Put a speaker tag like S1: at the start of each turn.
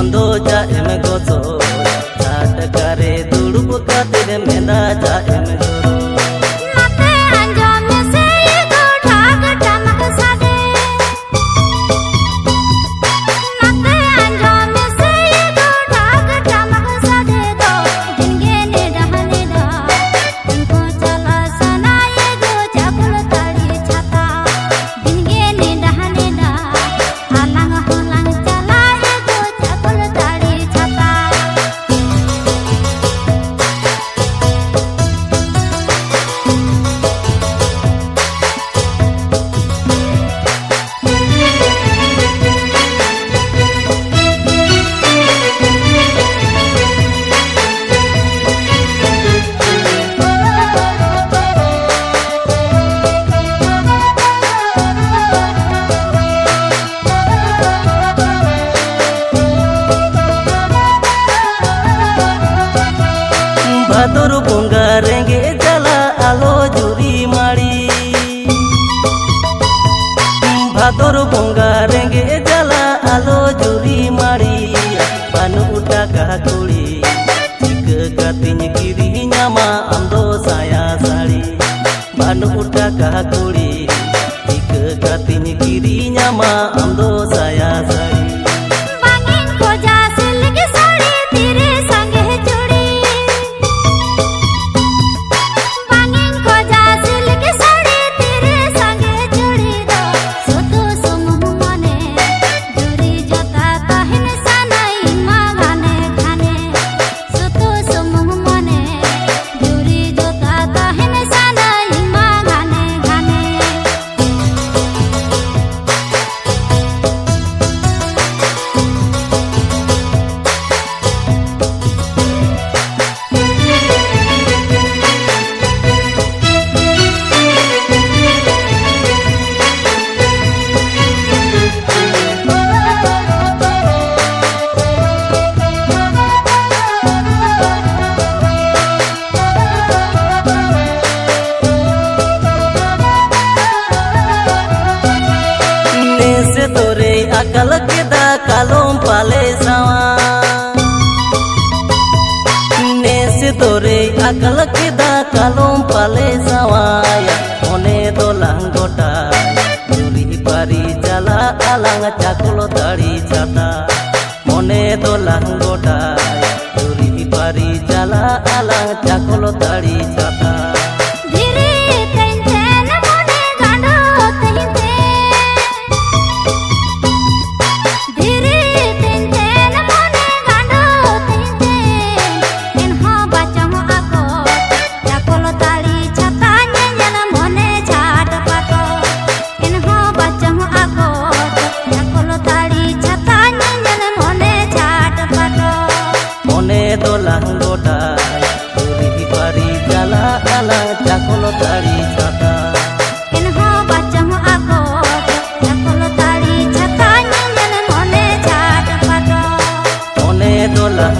S1: Mondo ja em gozo Chat kare durup katir mena ja em goro
S2: Mate anjom se ego dhag dhamak sade Mate anjom se ego dhag dhamak sade do Dinge ne dahane da Unko chala sana ego chapul tadi chata Dinge ne dahane da Alang holang chala ego chapul tadi chata
S1: Batur bunga renge jala alo juri mari Batur bunga renge jala alo juri mari Banu uta kahakuli Jika katinya kiri nyama amdo saya sari Banu uta kahakuli Jika katinya kiri nyama amdo saya sari
S2: Bangin koja silk sari tere sange chudi Bangin koja silk sari tere sange chudi do Soto sumuh mane juri jota tahin sanai magane khane Soto sumuh mane juri jota tahin sanai magane khane
S1: Nese tore akal keda kalom pale sawa Nese tore akal keda kalom pale sawa ya One dolang gota Juri pari jala alang cakulo tari chata Mone dolang gota Juri pari jala alang cakulo tari chata
S2: Dhiri tenchen mone gando tehinte Dhiri tenchen mone gando tehinte Enho bacham ako chakol tali chata nyen mone chat pato Enho bacham ako chakol tali chata nyen mone chat pato
S1: Mone dolang gota Juri pari jala alang cakulo tari chata
S2: Enho bacham ako chakol tali chata nyen mone chat pato
S1: Mone dolang